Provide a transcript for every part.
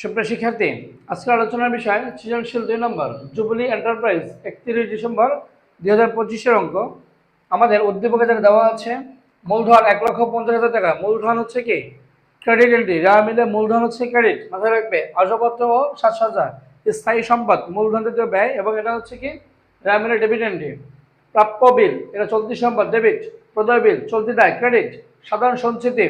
সুপ্রিয় শিক্ষার্থী, আজকের আলোচনার বিষয় সৃজনশীল 2 নম্বর জুবিলি এন্টারপ্রাইজ 31 ডিসেম্বর 2025-এর অঙ্ক। আমাদের উদ্দীপকে যেটা দেওয়া আছে, মূলধন 1,50,000 টাকা। মূলধন হচ্ছে কি ক্রেডিট এন্ট্রি, যা মিলে মূলধন হচ্ছে ক্রেডিট, মাথায় রাখবে। আসবাবপত্র ও সাজসজ্জা স্থায়ী সম্পদ, মূলধন জাতীয় ব্যয়, এবং এটা হচ্ছে কি যা মিলে ডেবিট এন্ট্রি। প্রাপ্য বিল, এটা চলতি সম্পদ ডেবিট। প্রদেয় বিল চলতি দায় ক্রেডিট। সাধারণ সঞ্চিতি,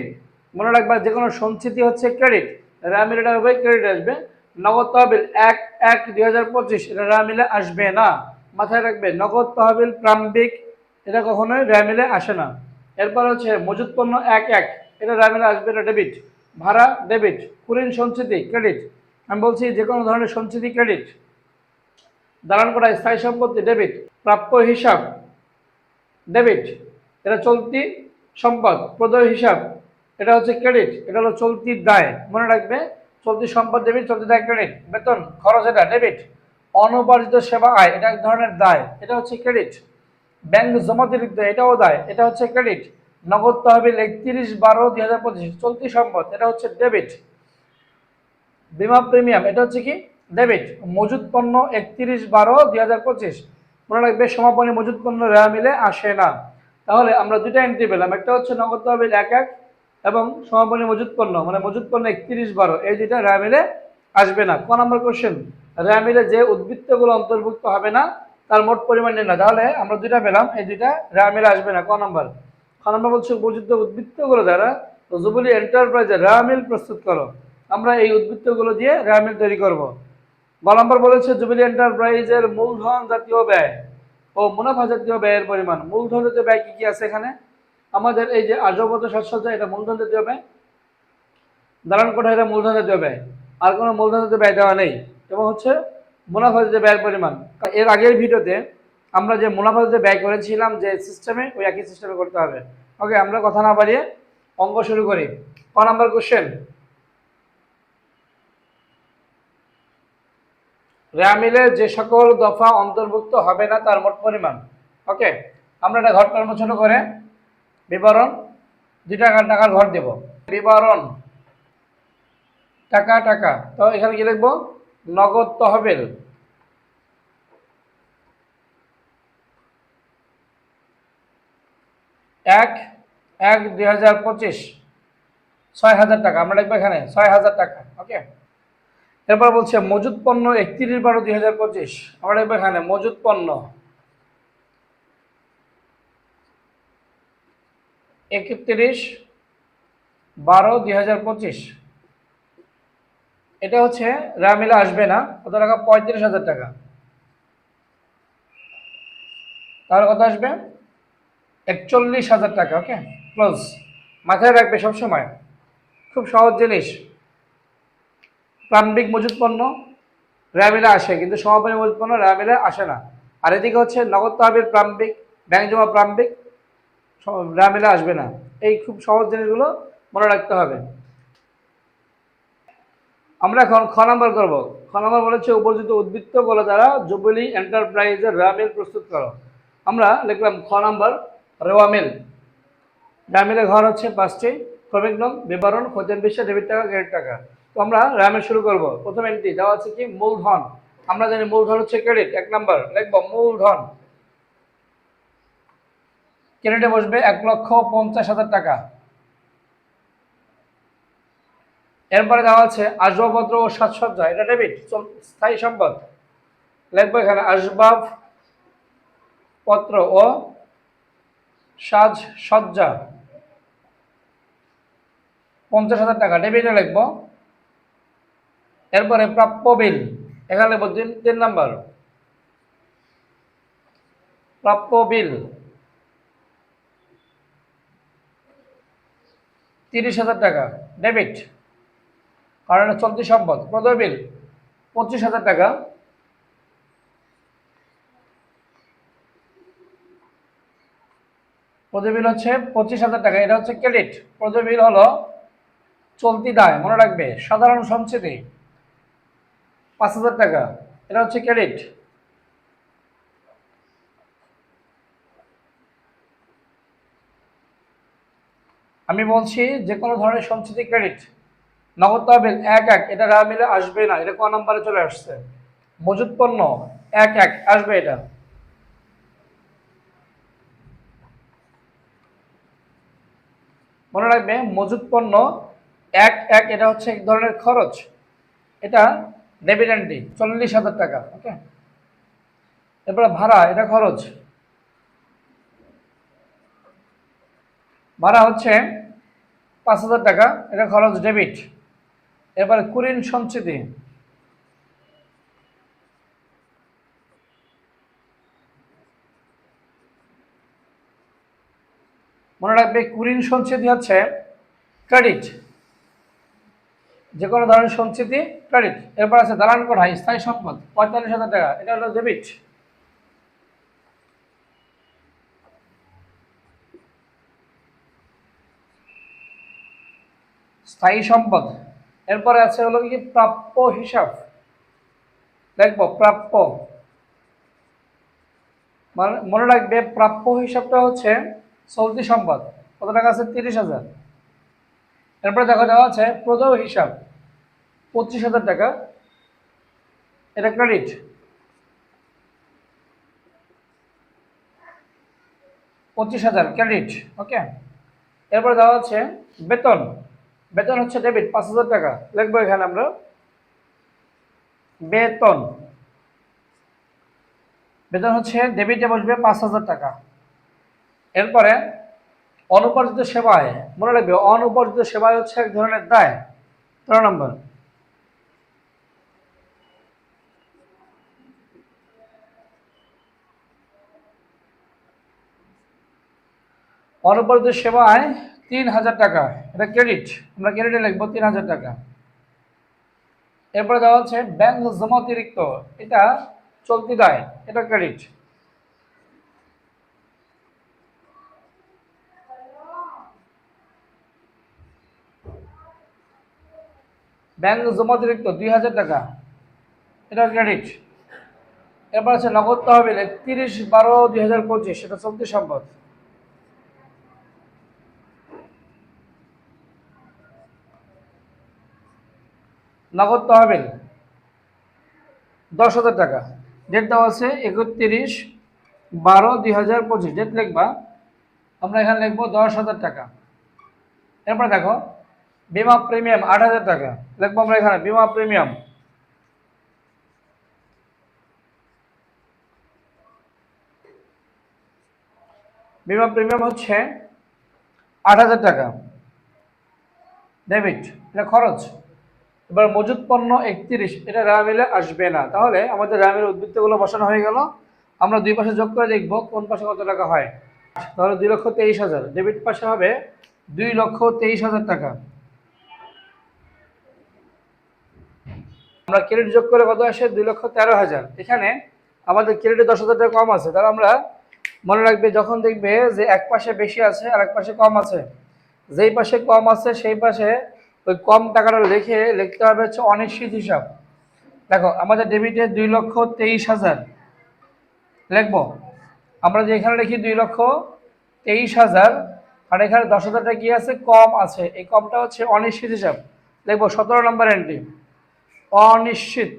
মনে রাখবা যে কোনো সঞ্চিতি হচ্ছে ক্রেডিট, রা মিলে এটা হবে ক্রেডিট আসবে। নগদ তহবিল 1/1/2025, এটা রা মিলে আসবে না, মাথায় রাখবে। নগদ তহবিল প্রারম্ভিক, এটা কখনোই রা মিলে আসে না। এরপর হচ্ছে মজুত পণ্য 1/1, এটা রা মিলে আসবে, এটা ডেবিট। ভাড়া ডেবিট। কুলীন সঞ্চিতি ক্রেডিট, আমি বলছি যে কোনো ধরনের সঞ্চিতি ক্রেডিট। দালান করা স্থায়ী সম্পত্তি ডেবিট। প্রাপ্য হিসাব ডেবিট, এটা চলতি সম্পদ। প্রদেয় হিসাব, এটা হচ্ছে ক্রেডিট, এটা হলো চলতি দায়, মনে রাখবে। চলতি সম্পদ ডেবিট, চলতি দায় ক্রেডিট। বেতন খরচ, এটা ডেবিট। অনুপার্জিত সেবা আয়, এটা এক ধরনের দায়, এটা হচ্ছে ক্রেডিট। ব্যাংক জমাতিরিক্ত, এটাও দায়, এটা হচ্ছে ক্রেডিট। নগদ তহবিল 31/12/2025, চলতি সম্পদ, এটা হচ্ছে ডেবিট। বিমা প্রিমিয়াম, এটা হচ্ছে কি ডেবিট। মজুত পণ্য 31/12/2025, মনে রাখবে সমাপনী মজুত পণ্য রেওয়া মিলে আসে না। তাহলে আমরা দুইটা এন্ট্রি পেলাম, একটা হচ্ছে নগদ তহবিল 1/1 এবং সমাপনী মজুত পণ্য মানে মজুত পণ্য 31/12, এই দুইটা রেওয়া মিলে আসবে না। ক নম্বর কোশ্চেন, রেওয়া মিলে যে উদ্বৃত্তগুলো অন্তর্ভুক্ত হবে না তার মোট পরিমাণ নির্ণয়। তাহলে আমরা দুইটা পেলাম, এই দুইটা রেওয়া মিলে আসবে না। ক নম্বর। খ নম্বর বলছে উপযুক্ত উদ্বৃত্তগুলো দ্বারা জুবিলি এন্টারপ্রাইজের রেওয়া মিল প্রস্তুত করো। আমরা এই উদ্বৃত্তগুলো দিয়ে রেওয়া মিল তৈরি করব। গ নম্বর বলেছে জুবিলি এন্টারপ্রাইজের মূলধন জাতীয় ব্যয় ও মুনাফা জাতীয় ব্যয়ের পরিমাণ। মূলধন জাতীয় ব্যয় কি কি আছে এখানে? আমাদের এই যে আসবাবপত্র সাজসজ্জা, এটা মূলধন জাতীয় ব্যয়। দালান কোঠা, এটা মূলধন জাতীয় ব্যয়। আর কোনো মূলধন জাতীয় ব্যয় দেওয়া নেই। এবং হচ্ছে মুনাফা জাতীয় ব্যয়ের পরিমাণ। এর আগের ভিডিওতে আমরা যে মুনাফা জাতীয় ব্যয় করেছিলাম যে সিস্টেমে, ওই একই সিস্টেমে করতে হবে। ওকে, আমরা কথা না বাড়িয়ে অঙ্ক শুরু করি। ক নম্বর কোশ্চেন, রেওয়া মিলে যে সকল দফা অন্তর্ভুক্ত হবে না তার মোট পরিমাণ। ওকে, আমরা এটা ঘর কর্ম ছোট করে বিবরণ 2 টাকার ঘর দেব। বিবরণ টাকা টাকা, তো এখানে কি লিখবো? নগদ তহবিল 1/1/2025, 6,000 টাকা, আমরা লিখবো এখানে 6,000 টাকা। ওকে, এরপর বলছে মজুত পণ্য 31/12/2025, আমরা লিখবো এখানে মজুত পণ্য 31/12/2025। এটা হচ্ছে রেওয়া মিলে আসবে না, কত টাকা? 35,000 টাকা। তাহলে কত আসবে? 41,000 টাকা। ওকে, ক্লোজ। মাথায় রাখবে সবসময়, খুব সহজ জিনিস। প্রারম্ভিক মজুত পণ্য রেওয়া মিলে আসে, কিন্তু সমাপনী মজুত পণ্য রেওয়া মিলে আসে না। আর এদিকে হচ্ছে নগদ তহবিল প্রারম্ভিক, ব্যাংক জমা প্রারম্ভিক, রেওয়া মিলে আসবে না। এই খুব সহজ জিনিসগুলো মনে রাখতে হবে। আমরা এখন খ নম্বর করবো। খ নম্বর বলেছে উপযুক্ত উদ্বৃত্তগুলো দ্বারা জুবিলি এন্টারপ্রাইজের রেওয়া মিল প্রস্তুত করো। আমরা লিখলাম খ নম্বর রেওয়া মিল। রেওয়া মিলের ঘর হচ্ছে 5টি। ক্রমিক নং, বিবরণ, খতিয়ান বিষয়, ডেবিট টাকা, ক্রেডিট টাকা। তো আমরা রেওয়া মিল শুরু করবো। প্রথম এন্ট্রি দেওয়া আছে কি মূলধন, আমরা জানি মূলধন হচ্ছে ক্রেডিট। 1 নম্বর লিখবো মূলধন, ক্রেডিটে বসবে 1,50,000 টাকা। এরপরে দেওয়া আছে আসবাবপত্র ও সাজসজ্জা, এটা ডেবিট, স্থায়ী সম্পদ। লিখবো এখানে আসবাবপত্র ও সাজসজ্জা 50,000 টাকা, ডেবিটে লিখবো। এরপরে প্রাপ্য বিল, এখানে লিখবো 3 নম্বর প্রাপ্য বিল 30,000 টাকা, ডেবিট, কারণ চলতি সম্পদ। প্রদেয় বিল 25,000 টাকা। প্রদেয় বিল হচ্ছে 25,000 টাকা, এটা হচ্ছে ক্রেডিট। প্রদেয় বিল হলো চলতি দায়, মনে রাখবে। সাধারণ সঞ্চিতি 5,000 টাকা, এটা হচ্ছে ক্রেডিট। আমি বলছি যে কোনো ধরনের সঞ্চিতি ক্রেডিট। নগদ তহবিল 1-1, এটা রা মিলে আসবে না, এটা ক নাম্বারে চলে আসছে। মজুদ পণ্য 1-1 আসবে এটা। মনে রাখবে মজুদ পণ্য 1-1, এটা হচ্ছে এক ধরনের খরচ, এটা ডেবিট এন্ট্রি 40,000 টাকা। ওকে, এরপরে ভাড়া, এটা খরচ, ভাড়া হচ্ছে 5,000 টাকা, এটা খরচ ডেবিট। এরপরে কুরিন সঞ্চিতি, মনে রাখবে কুরিন সঞ্চিতি হচ্ছে ক্রেডিট, যে কোনো ধরনের সঞ্চিতি ক্রেডিট। এরপর আছে দালান কোঠা স্থায়ী সম্পদ 45,000 টাকা, এটা হলো ডেবিট। স্থায়ী সম্পদ। এরপরে আছে হলো কি প্রাপ্য হিসাব, দেখবো প্রাপ্য, মনে রাখবে প্রাপ্য হিসাবটা হচ্ছে চলতি সম্পদ, কত টাকা আছে 30,000। এরপরে দেখা যাওয়া আছে প্রদেয় হিসাব 25,000 টাকা, এটা ক্রেডিট। 25,000 ক্রেডিট। ওকে, এরপরে দেওয়া আছে বেতন, বেতন হচ্ছে ডেবিট 5,000 টাকা, লিখবো এখানে আমরা বেতন, বেতন হচ্ছে ডেবিটে বসবে 5,000 টাকা। এরপরে অনুপার্জিত সেবায়, মনে রাখবে অনুপার্জিত সেবায় হচ্ছে এক ধরনের দায়, 13 নম্বর। অনুপার্জিত সেবায় 3,000 টাকা, এটা ক্রেডিট, আমরা ক্রেডিটে লিখবো 3,000 টাকা। এরপরে দেওয়া হচ্ছে ব্যাংক জমা অতিরিক্ত, এটা চলতি দায়, এটা ক্রেডিট। ব্যাংক জমা অতিরিক্ত 2,000 টাকা, এটা ক্রেডিট। এরপর আছে নগদ তহবিল 31/12/2025, এটা চলতি সম্পদ। নগদ তহবিল 10,000 টাকা, ডেট দেওয়া আছে 31/12/2025, ডেট লিখবা, আমরা এখানে লিখবো 10,000 টাকা। এরপরে দেখো বিমা প্রিমিয়াম 8,000 টাকা, লিখবো আমরা এখানে বিমা প্রিমিয়াম। বিমা প্রিমিয়াম হচ্ছে 8,000 টাকা, ডেবিট, এটা খরচ। এবার মজুদ পণ্য 31, এটা রা মিলে আসবে না, তাহলে আমাদের রা মিলে উদ্বৃত্তগুলো বসানো হয়ে গেল। আমরা দুই পাশে যোগ করে দেখব কোন পাশে কত টাকা হয়। তাহলে 2,23,000, ডেবিট পাশে হবে 2,23,000 টাকা। আমরা ক্রেডিট যোগ করে কত আসে 2,13,000। এখানে আমাদের ক্রেডিট 10,000 টাকা কম আছে, তাহলে আমরা মনে রাখবে যখন দেখবে যে এক পাশে বেশি আছে আর এক পাশে কম আছে, যেই পাশে কম আছে সেই পাশে ওই কম টাকাটা লিখতে হবে হচ্ছে অনিশ্চিত হিসাব। দেখো আমাদের ডেবিটে 2,23,000 লিখবো, আমরা যে এখানে লিখি 2,23,000, আর এখানে 10,000 টাকা কি আছে কম আছে, এই কমটা হচ্ছে অনিশ্চিত হিসাব, লিখবো 17 নম্বর এন্ট্রি, অনিশ্চিত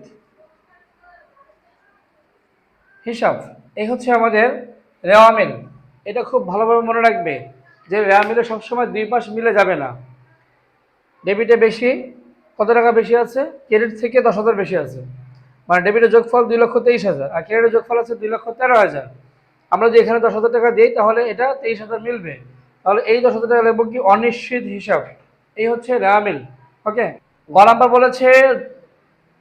হিসাব। এই হচ্ছে আমাদের রেওয়া মিল। এটা খুব ভালোভাবে মনে রাখবে যে রেওয়া মিলে সবসময় দুই পাশ মিলে যাবে না। ডেবিটে বেশি, কত টাকা বেশি আছে, ক্রেডিট থেকে 10,000 বেশি আছে, মানে ডেবিটের যোগফল 2,23,000 আর ক্রেডিটের যোগফল আছে 2,13,000। আমরা যদি এখানে 10,000 টাকা দিই তাহলে এটা 23,000 মিলবে, তাহলে এই 10,000 টাকা লিখবো কি অনিশ্চিত হিসাব। এই হচ্ছে রেওয়া মিল। ওকে, গ নাম্বার বলেছে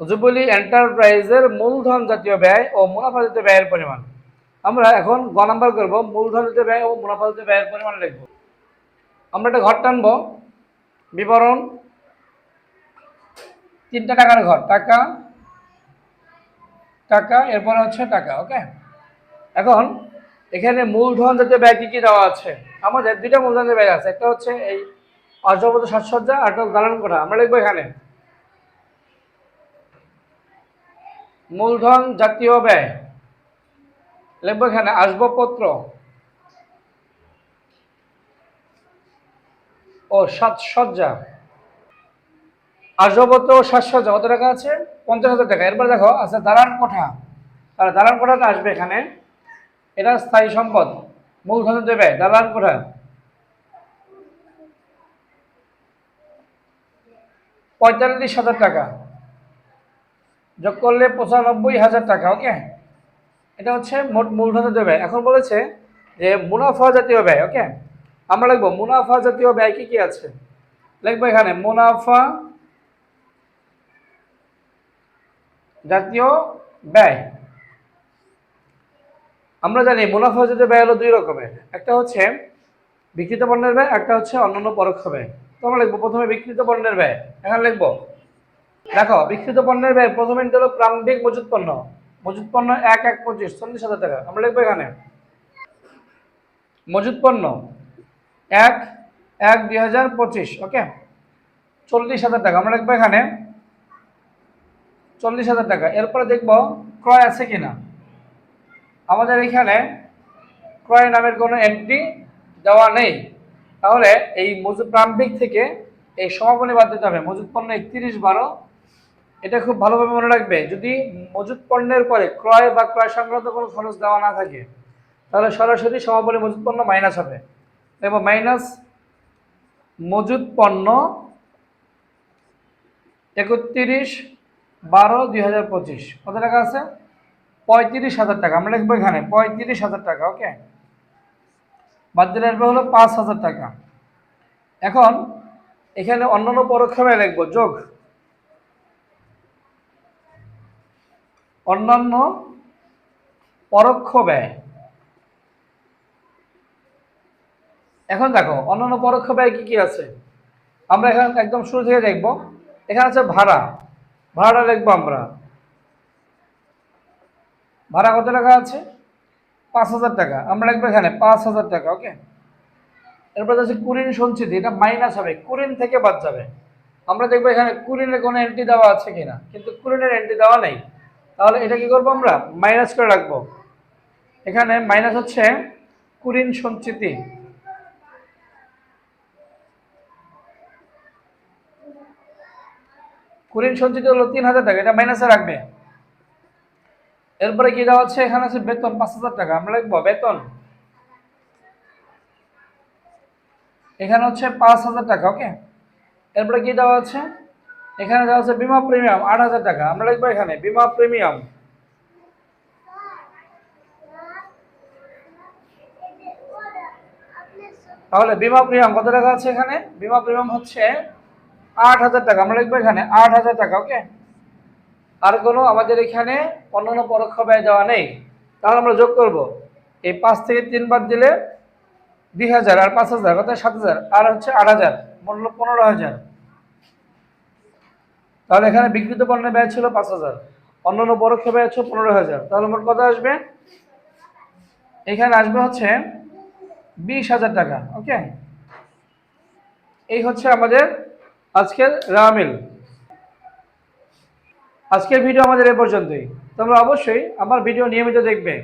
জুবিলি এন্টারপ্রাইজের মূলধন জাতীয় ব্যয় ও মুনাফা জাতীয় ব্যয়ের পরিমাণ। আমরা এখন গ নাম্বার করবো মূলধন জাতীয় ব্যয় ও মুনাফা জাতীয় ব্যয়ের পরিমাণ লিখবো। আমরা একটা ঘর টানবো, বিবরণ, 3টা টাকার ঘর, টাকা টাকা, এরপরে হচ্ছে টাকা। ওকে, এখন এখানে মূলধন জাতীয় ব্যয় কি কি দেওয়া আছে, আমাদের দুইটা মূলধন জাতীয় ব্যয় আছে, একটা হচ্ছে এই আসবাবপত্র সাজসজ্জা আর একটা দালান কোঠা। আমরা লিখবো এখানে মূলধন জাতীয় ব্যয়, লিখবো এখানে আসবাবপত্র ও সাজসজ্জা। আসবাবপত্র ও সাজসজ্জা কত টাকা আছে? 50,000 টাকা। এরপর দেখো আচ্ছা দালান কোঠা, তাহলে দালান কোঠাটা আসবে এখানে, এটা স্থায়ী সম্পদ, মূলধন দেবে দালান কোঠা 45,000 টাকা, যোগ করলে 95,000 টাকা। ওকে, এটা হচ্ছে মোট মূলধন দেবে। এখন বলেছে যে মুনাফা জাতীয় ব্যয়। ওকে, আমরা লিখবো মুনাফা জাতীয় ব্যয় কি কি আছে, লিখবো এখানে মুনাফা জাতীয় ব্যয়। আমরা জানি মুনাফা জাতীয় ব্যয় হলো দুই রকমের, একটা হচ্ছে বিক্রিত পণ্যের ব্যয়, একটা হচ্ছে অন্যান্য পরোক্ষ ব্যয়। তো আমরা লিখবো প্রথমে বিক্রিত পণ্যের ব্যয়। এখানে লিখবো দেখো বিক্রিত পণ্যের ব্যয় প্রথমে হলো প্রারম্ভিক মজুত পণ্য, মজুত পণ্য 1/1/25 40,000 টাকা। আমরা লিখবো এখানে মজুত পণ্য 1/1/2025। ওকে, 40,000 টাকা। আমরা লিখবো এখানে 40,000 টাকা। এরপরে দেখবো ক্রয় আছে কিনা। আমাদের এখানে ক্রয় নামের কোনো এন্ট্রি দেওয়া নেই, তাহলে এই মজুত প্রারম্ভিক থেকে এই সমাপনী বাদ দিতে হবে। মজুত পণ্য 31/12। এটা খুব ভালোভাবে মনে রাখবে, যদি মজুত পণ্যের পরে ক্রয় বা ক্রয় সংক্রান্ত কোনো খরচ দেওয়া না থাকে তাহলে সরাসরি সমাপনী মজুত পণ্য মাইনাস হবে। দেখো মাইনাস মজুত পণ্য 31/12/2025 কত টাকা আছে? 35,000 টাকা। আমরা লিখবো এখানে 35,000 টাকা। ওকে, বাদ দিলে আসবে হলো 5,000 টাকা। এখন এখানে অন্যান্য পরোক্ষ ব্যয় লিখবো যোগ অন্যান্য পরোক্ষ ব্যয়। এখন দেখো অন্যান্য পরোক্ষ ব্যয় কি কি আছে, আমরা এখানে একদম শুরু থেকে দেখবো। এখানে আছে ভাড়া, ভাড়াটা লিখবো আমরা, ভাড়া কত টাকা আছে? 5,000 টাকা। আমরা লিখবো এখানে 5,000 টাকা। ওকে, এরপর আছে কুরিন সঞ্চিতি, এটা মাইনাস হবে, কুরিন থেকে বাদ যাবে। আমরা দেখবো এখানে কুরিনের কোনো এন্ট্রি দেওয়া আছে কিনা, কিন্তু কুরিনের এন্ট্রি দেওয়া নেই, তাহলে এটা কি করবো আমরা মাইনাস করে রাখবো। এখানে মাইনাস হচ্ছে কুরিন সঞ্চিতি, কুরিন সঞ্চিতি হলো 3,000 টাকা, এটা মাইনাসে রাখবে। এরপরে কি দেওয়া আছে? এখানে আছে বেতন 5,000 টাকা। আমরা লিখবো বেতন, এখানে হচ্ছে 5,000 টাকা। ওকে, এরপরে কি দেওয়া আছে? এখানে দেওয়া আছে বীমা প্রিমিয়াম 8,000 টাকা। আমরা লিখবো এখানে বীমা প্রিমিয়াম, তাহলে বীমা প্রিমিয়াম কত টাকা আছে? এখানে বীমা প্রিমিয়াম হচ্ছে 8,000 টাকা। আমরা লিখবো এখানে 8,000 টাকা। ওকে, আর কোনো আমাদের এখানে অন্যান্য পরোক্ষ ব্যয় দেওয়া নেই, তাহলে আমরা যোগ করব এই 5 থেকে 3 বাদ দিলে 2,000 আর 5,000 কত? 7,000 আর হচ্ছে 8,000, মোট হলো 15,000। তাহলে এখানে বিক্রিত পণ্যের ব্যয় ছিল 5,000, অন্যান্য পরোক্ষ ব্যয় হচ্ছে 15,000, তাহলে মোট কত আসবে? এখানে আসবে হচ্ছে 20,000 টাকা। ওকে, এই হচ্ছে আমাদের আজকের রামিল। আজকের ভিডিও আমাদের এ পর্যন্তই। তোমরা অবশ্যই আমার ভিডিও নিয়মিত দেখবে,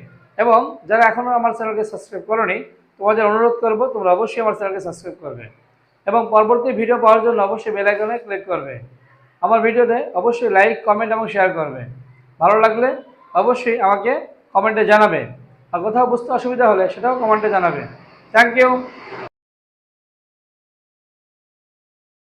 এবং যারা এখনও আমার চ্যানেলকে সাবস্ক্রাইব করোনি তোমাদের অনুরোধ করব তোমরা অবশ্যই আমার চ্যানেলকে সাবস্ক্রাইব করবে, এবং পরবর্তী ভিডিও পাওয়ার জন্য অবশ্যই বেল আইকনে ক্লিক করবে। আমার ভিডিওতে অবশ্যই লাইক, কমেন্ট এবং শেয়ার করবে। ভালো লাগলে অবশ্যই আমাকে কমেন্টে জানাবে, আর কোথাও বুঝতে অসুবিধা হলে সেটাও কমেন্টে জানাবে। Thank you.